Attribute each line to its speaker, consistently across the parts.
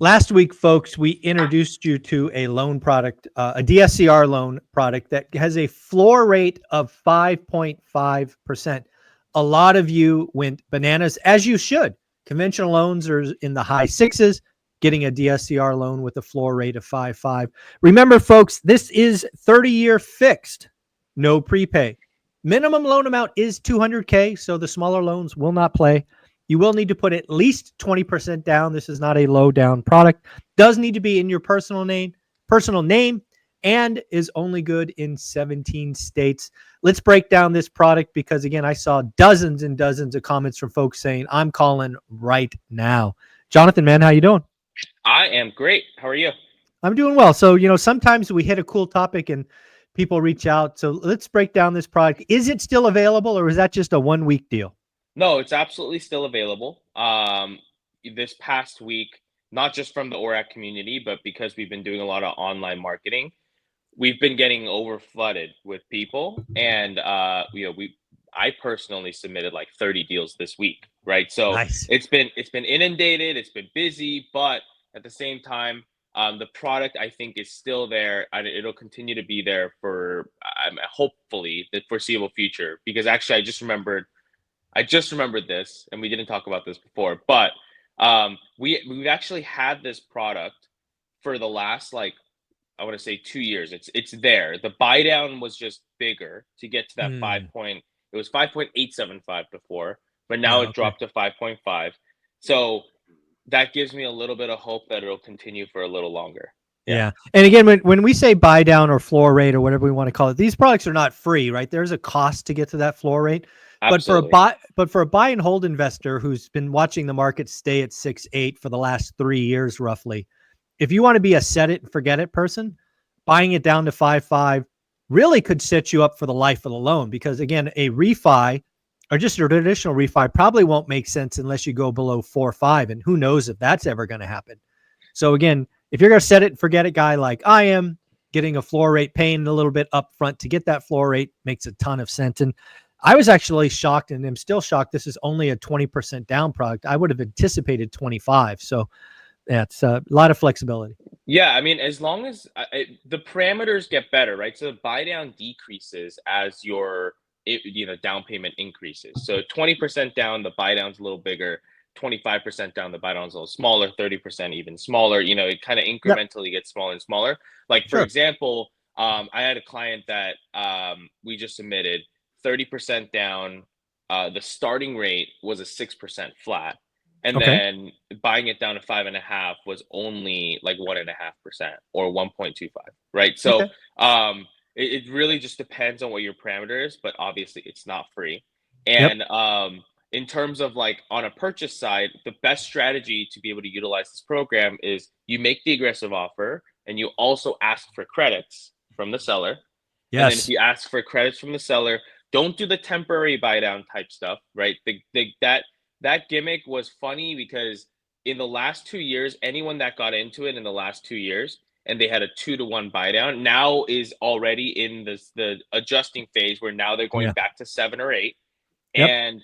Speaker 1: Last week, folks, we introduced you to a loan product, a DSCR loan product that has a floor rate of 5.5%. A lot of you went bananas, as you should. Conventional loans are in the high sixes. Getting a DSCR loan with a floor rate of 5.5. Remember, folks, this is 30-year fixed, no prepay. Minimum loan amount is $200K, so the smaller loans will not play. You will need to put at least 20% down. This is not a low down product. Does need to be in your personal name, and is only good in 17 states. Let's break down this product because, again, I saw dozens and dozens of comments from folks saying, I'm calling right now. Jonathan, man, how you doing?
Speaker 2: I am great. How are you?
Speaker 1: I'm doing well. So, sometimes we hit a cool topic and people reach out. So let's break down this product. Is it still available or is that just a 1-week deal?
Speaker 2: No, it's absolutely still available. This past week, not just from the ORAC community, but because we've been doing a lot of online marketing, we've been getting over flooded with people. And I personally submitted like 30 deals this week, right? So
Speaker 1: Nice.
Speaker 2: it's been inundated, it's been busy, but at the same time, the product I think is still there, and it'll continue to be there for hopefully the foreseeable future. Because actually, I just remembered this, and we didn't talk about this before, but we've actually had this product for the last, like, I want to say 2 years. It's there. The buy down was just bigger to get to that it was 5.875 before, but now it dropped to 5.5. So that gives me a little bit of hope that it'll continue for a little longer.
Speaker 1: Yeah. And again, when we say buy down or floor rate or whatever we want to call it, these products are not free, right? There's a cost to get to that floor rate.
Speaker 2: Absolutely.
Speaker 1: But for a buy and hold investor who's been watching the market stay at 6.8 for the last 3 years, roughly, if you want to be a set it and forget it person, buying it down to 5.5 really could set you up for the life of the loan. Because again, a refi or just a traditional refi probably won't make sense unless you go below 4.5, and who knows if that's ever going to happen. So again, if you're going to set it and forget it guy like I am, getting a floor rate, paying a little bit up front to get that floor rate makes a ton of sense. And I was actually shocked, and I'm still shocked. This is only a 20% down product. I would have anticipated 25. So yeah, it's a lot of flexibility.
Speaker 2: Yeah, I mean, as long as the parameters get better, right? So the buy down decreases as your down payment increases. So 20% down, the buy down's a little bigger. 25% down, the buy down's a little smaller. 30% even smaller. It kind of incrementally gets smaller and smaller. Like for example, I had a client that we just submitted 30% down. The starting rate was a 6% flat. And then buying it down to 5.5 was only like 1.5% or 1.25, right? So it really just depends on what your parameter is, but obviously it's not free. And in terms of like on a purchase side, the best strategy to be able to utilize this program is you make the aggressive offer and you also ask for credits from the seller. Yes. And then if you ask for credits from the seller, don't do the temporary buy down type stuff, right? That gimmick was funny because in the last 2 years, anyone that got into it in the last 2 years and they had a 2-to-1 buy down now is already in the adjusting phase where now they're going back to 7 or 8. And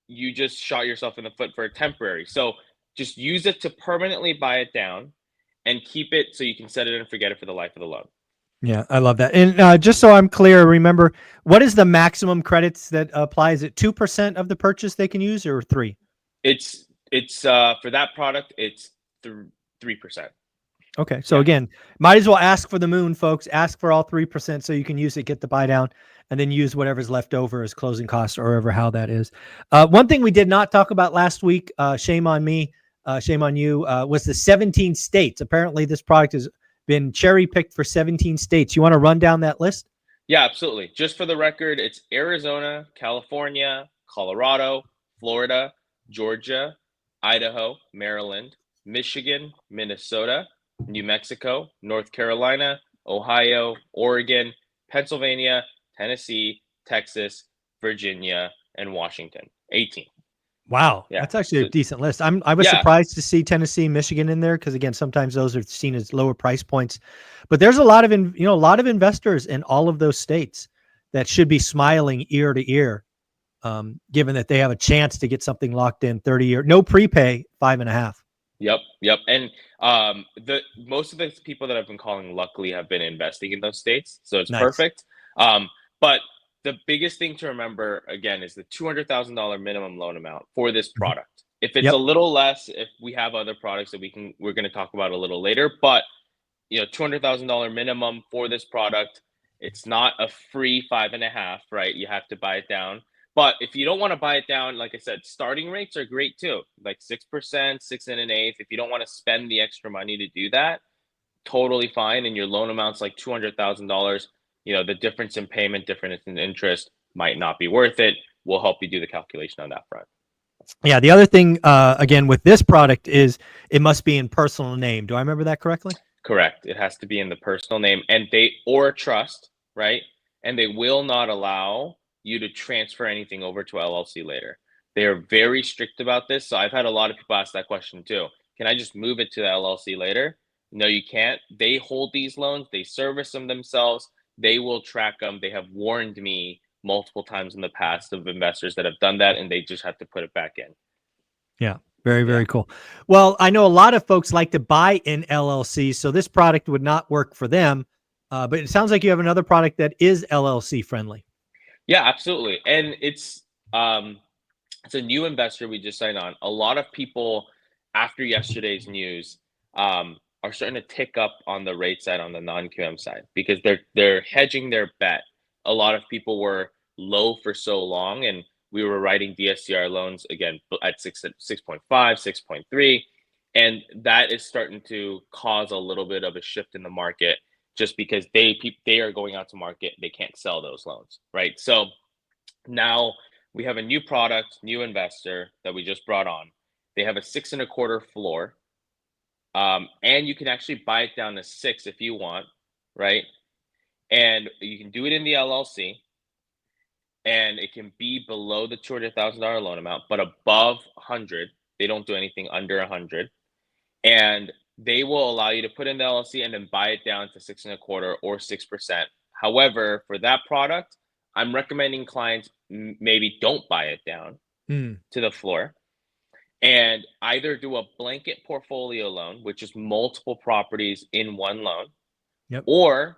Speaker 2: you just shot yourself in the foot for a temporary. So just use it to permanently buy it down and keep it so you can set it and forget it for the life of the loan.
Speaker 1: Yeah, I love that. And just so I'm clear, remember, what is the maximum credits that apply? Is it 2% of the purchase they can use or 3%?
Speaker 2: It's for that product, it's 3%.
Speaker 1: Okay. So again, might as well ask for the moon, folks. Ask for all 3% so you can use it, get the buy down, and then use whatever's left over as closing costs or whatever, how that is. One thing we did not talk about last week, shame on me, shame on you, was the 17 states. Apparently this product has been cherry picked for 17 states. You want to run down that list?
Speaker 2: Yeah, absolutely. Just for the record, it's Arizona, California, Colorado, Florida, Georgia, Idaho, Maryland, Michigan, Minnesota, New Mexico, North Carolina, Ohio, Oregon, Pennsylvania, Tennessee, Texas, Virginia, and Washington. 18.
Speaker 1: Wow, that's actually a decent list. I was surprised to see Tennessee, Michigan in there because again, sometimes those are seen as lower price points. But there's a lot of a lot of investors in all of those states that should be smiling ear to ear, given that they have a chance to get something locked in 30-year, no prepay, 5.5.
Speaker 2: Yep. And the most of the people that I've been calling luckily have been investing in those states, so it's
Speaker 1: Nice.
Speaker 2: perfect. But the biggest thing to remember again is the $200,000 minimum loan amount for this
Speaker 1: Mhm.
Speaker 2: product. If it's a
Speaker 1: Yep.
Speaker 2: little less, if we have other products that we're going to talk about a little later, but $200,000 minimum for this product. It's not a free 5.5, right? You have to buy it down. But if you don't want to buy it down, like I said, starting rates are great too, like 6%, 6 1/8. If you don't want to spend the extra money to do that, totally fine. And your loan amount's like $200,000. The difference in payment, difference in interest might not be worth it. We'll help you do the calculation on that front.
Speaker 1: Yeah. The other thing, again, with this product is it must be in personal name. Do I remember that correctly?
Speaker 2: Correct. It has to be in the personal name and or trust, right? And they will not allow you to transfer anything over to LLC later. They are very strict about this. So I've had a lot of people ask that question too. Can I just move it to the LLC later? No, you can't. They hold these loans, they service them themselves, they will track them. They have warned me multiple times in the past of investors that have done that and they just have to put it back in.
Speaker 1: Yeah. Very,
Speaker 2: Yeah.
Speaker 1: very cool. Well, I know a lot of folks like to buy in LLC, so this product would not work for them. But it sounds like you have another product that is LLC friendly.
Speaker 2: Yeah, absolutely. And it's a new investor we just signed on. A lot of people after yesterday's news are starting to tick up on the rate side on the non-QM side because they're hedging their bet. A lot of people were low for so long, and we were writing DSCR loans again at 6.5, 6.3, and that is starting to cause a little bit of a shift in the market just because they are going out to market, they can't sell those loans, right? So now we have a new product, new investor that we just brought on. They have a 6.25 floor, and you can actually buy it down to 6 if you want, right? And you can do it in the LLC, and it can be below the $200,000 loan amount, but above 100. They don't do anything under 100, and they will allow you to put in the LLC and then buy it down to 6.25 or 6%. However, for that product, I'm recommending clients maybe don't buy it down
Speaker 1: Mm.
Speaker 2: to the floor and either do a blanket portfolio loan, which is multiple properties in one loan,
Speaker 1: Yep.
Speaker 2: or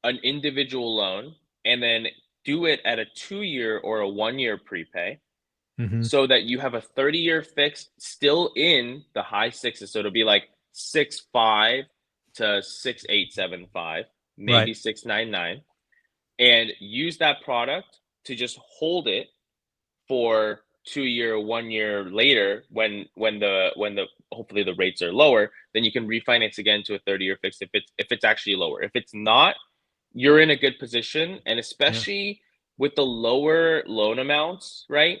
Speaker 2: an individual loan and then do it at a 2-year or a 1-year prepay
Speaker 1: Mm-hmm.
Speaker 2: so that you have a 30-year fixed still in the high sixes. So it'll be like 6.5 to 6.875, maybe
Speaker 1: Right.
Speaker 2: 6.99, and use that product to just hold it for 2-year, 1 year later when the hopefully the rates are lower, then you can refinance again to a 30-year fixed if it's actually lower. If it's not, you're in a good position, and
Speaker 1: Yeah.
Speaker 2: especially with the lower loan amounts, right?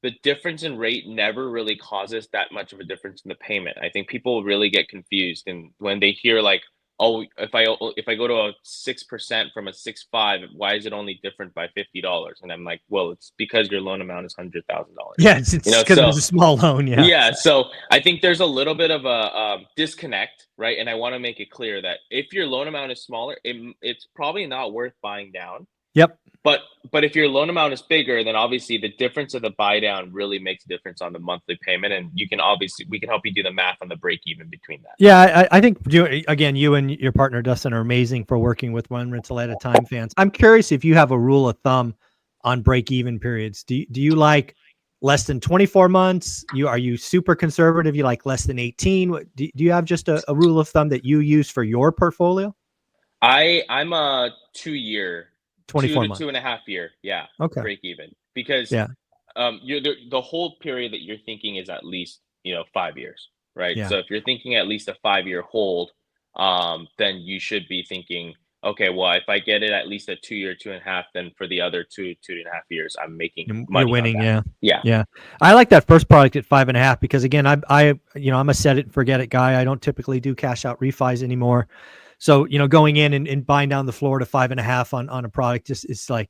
Speaker 2: The difference in rate never really causes that much of a difference in the payment. I think people really get confused, and when they hear like, "Oh, if I go to a 6% from a 6.5, why is it only different by $50?" And I'm like, "Well, it's because your loan amount is $100,000."
Speaker 1: Yeah. It's because
Speaker 2: So
Speaker 1: it's a small loan. Yeah.
Speaker 2: yeah, so I think there's a little bit of a disconnect, right? And I want to make it clear that if your loan amount is smaller, it's probably not worth buying down.
Speaker 1: Yep.
Speaker 2: But if your loan amount is bigger, then obviously the difference of the buy down really makes a difference on the monthly payment, and we can help you do the math on the break even between that.
Speaker 1: Yeah, I think again, you and your partner Dustin are amazing for working with one rental at a time fans. I'm curious if you have a rule of thumb on break even periods. Do you like less than 24 months? Are you super conservative? You like less than 18? Do you have just a rule of thumb that you use for your portfolio?
Speaker 2: I'm a 2 year,
Speaker 1: 24
Speaker 2: to
Speaker 1: months.
Speaker 2: 2.5 year, yeah,
Speaker 1: Okay.
Speaker 2: break even because
Speaker 1: Yeah.
Speaker 2: you're the whole period that you're thinking is at least 5 years, right?
Speaker 1: Yeah.
Speaker 2: So if you're thinking at least a 5 year hold, then you should be thinking, okay, well, if I get it at least a 2 year, 2.5, then for the other 2.5 years, I'm making
Speaker 1: You're
Speaker 2: money on
Speaker 1: winning.
Speaker 2: that.
Speaker 1: Yeah.
Speaker 2: Yeah,
Speaker 1: Yeah. I like that first product at 5.5 because again, I'm a set it and forget it guy. I don't typically do cash out refis anymore. So, going in and buying down the floor to 5.5 on a product just is like,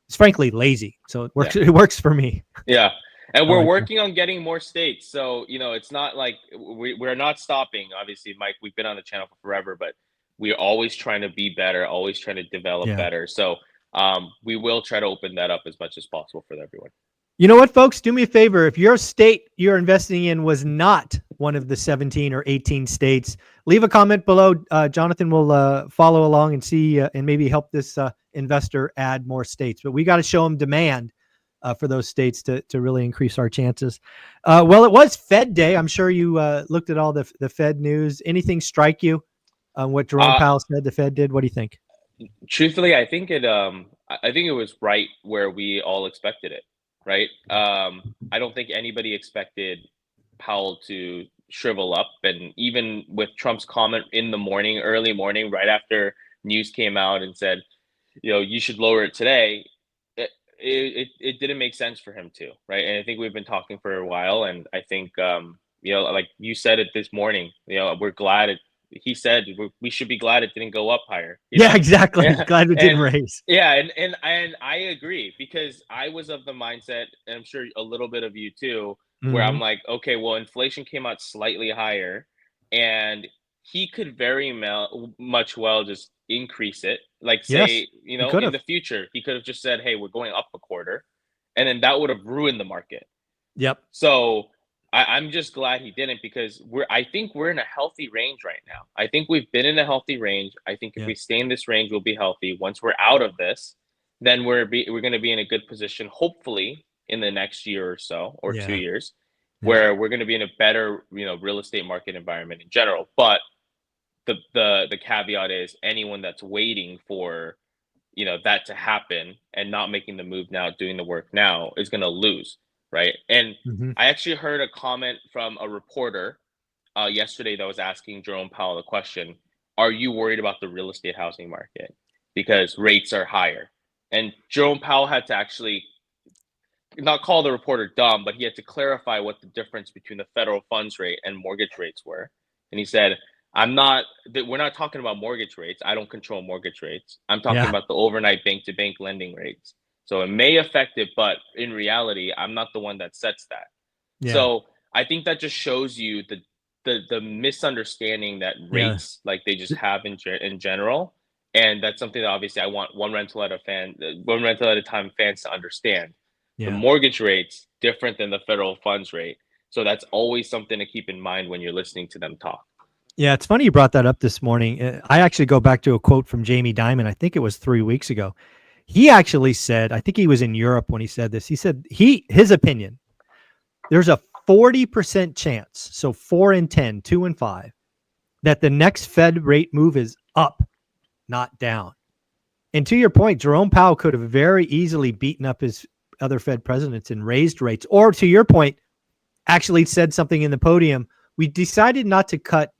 Speaker 1: it's frankly lazy. So it works.
Speaker 2: yeah,
Speaker 1: It works for me.
Speaker 2: yeah. And
Speaker 1: I
Speaker 2: we're
Speaker 1: like that.
Speaker 2: working on getting more states. So, it's not like we're not stopping. Obviously, Mike, we've been on the channel for forever, but we're always trying to be better, always trying to develop
Speaker 1: Yeah.
Speaker 2: better. So we will try to open that up as much as possible for everyone.
Speaker 1: You know what, folks? Do me a favor. If your state you're investing in was not one of the 17 or 18 states, leave a comment below. Jonathan will follow along and see and maybe help this investor add more states. But we got to show them demand for those states to really increase our chances. Well, it was Fed Day. I'm sure you looked at all the Fed news. Anything strike you on what Jerome Powell said the Fed did? What do you think?
Speaker 2: Truthfully, I think it was right where we all expected it. Right. I don't think anybody expected Powell to shrivel up, and even with Trump's comment in the morning, early morning, right after news came out and said, you should lower it today. It didn't make sense for him to, right? And I think we've been talking for a while, and I think like you said it this morning, we're glad he said we should be glad it didn't go up higher.
Speaker 1: Yeah, exactly.
Speaker 2: Yeah.
Speaker 1: Glad we didn't raise.
Speaker 2: Yeah, and I agree, because I was of the mindset, and I'm sure a little bit of you too, where I'm like, okay, well, inflation came out slightly higher, and he could very much well just increase it. Like, say, in the future, he could have just said, hey, we're going up a quarter, and then that would have ruined the market.
Speaker 1: Yep.
Speaker 2: So I'm just glad he didn't, because I think we're in a healthy range right now. I think we've been in a healthy range. I think if we stay in this range, we'll be healthy. Once we're out of this, then we're going to be in a good position, hopefully in the next year or so, or 2 years, where we're going to be in a better, real estate market environment in general. But the caveat is anyone that's waiting for, that to happen and not making the move now, doing the work now, is going to lose. Right. And I actually heard a comment from a reporter yesterday that was asking Jerome Powell the question, are you worried about the real estate housing market because rates are higher? And Jerome Powell had to actually not call the reporter dumb, but he had to clarify what the difference between the federal funds rate and mortgage rates were. And he said, we're not talking about mortgage rates. I don't control mortgage rates. I'm talking about the overnight bank-to-bank lending rates. So it may affect it, but in reality, I'm not the one that sets that. Yeah. So I think that just shows you the misunderstanding that rates, like they just have in general. And that's something that obviously I want one rental at a time fans to understand. The mortgage rate's different than the federal funds rate. So that's always something to keep in mind when you're listening to them talk.
Speaker 1: Yeah, it's funny you brought that up this morning. I actually go back to a quote from Jamie Dimon. I think it was 3 weeks ago. He actually said, I think he was in Europe when he said this. He said his opinion, there's a 40% chance, so 4 in 10, 2 in 5, that the next Fed rate move is up, not down. And to your point, Jerome Powell could have very easily beaten up his other Fed presidents and raised rates. Or to your point, actually said something in the podium. We decided not to cut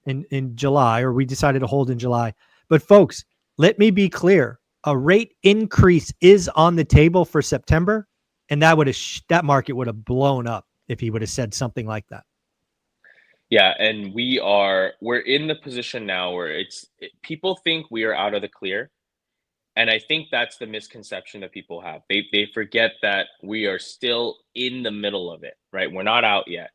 Speaker 1: in July, or we decided to hold in July. But folks, let me be clear. A rate increase is on the table for September, and that market would have blown up if he would have said something like that.
Speaker 2: Yeah, and we're in the position now where people think we are out of the clear, and I think that's the misconception that people have. They forget that we are still in the middle of it, right? We're not out yet.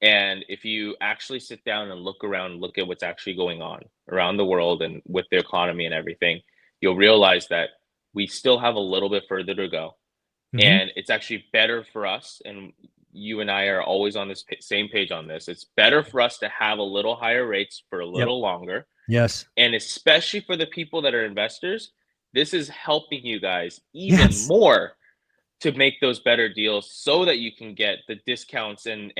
Speaker 2: And if you actually sit down and look around, look at what's actually going on around the world and with the economy and everything, you'll realize that we still have a little bit further to go. And it's actually better for us, and you and I are always on this same page on this. It's better for us to have a little higher rates for a little longer.
Speaker 1: Yes.
Speaker 2: And especially for the people that are investors, this is helping you guys even more to make those better deals so that you can get the discounts and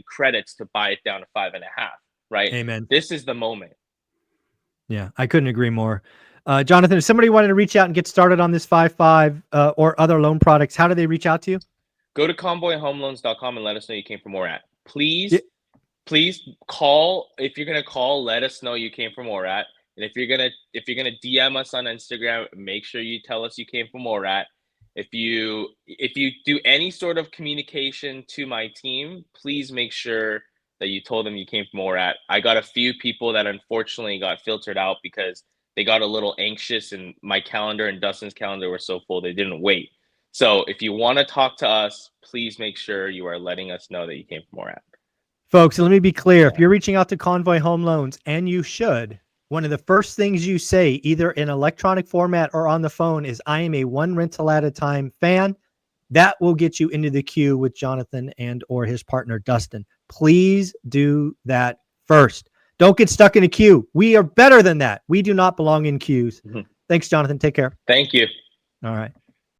Speaker 2: credits to buy it down to 5.5, right?
Speaker 1: Amen.
Speaker 2: This is the moment.
Speaker 1: Yeah, I couldn't agree more. Jonathan, if somebody wanted to reach out and get started on this 5.5 or other loan products, how do they reach out to you?
Speaker 2: Go to convoyhomeloans.com and let us know you came from ORAT. Please call. If you're gonna call, let us know you came from ORAT. And if you're gonna DM us on Instagram, make sure you tell us you came from ORAT. If you do any sort of communication to my team, please make sure that you told them you came from ORAT. I got a few people that unfortunately got filtered out because they got a little anxious and my calendar and Dustin's calendar were so full they didn't wait. So if you want to talk to us, please make sure you are letting us know that you came from ORAT.
Speaker 1: Folks, let me be clear. If you're reaching out to Convoy Home Loans, and you should, one of the first things you say, either in electronic format or on the phone, is I am a one rental at a time fan. that will get you into the queue with Jonathan and or his partner, Dustin. Please do that first. Don't get stuck in a queue. We are better than that. We do not belong in queues. Thanks, Jonathan. Take care.
Speaker 2: Thank you.
Speaker 1: All right.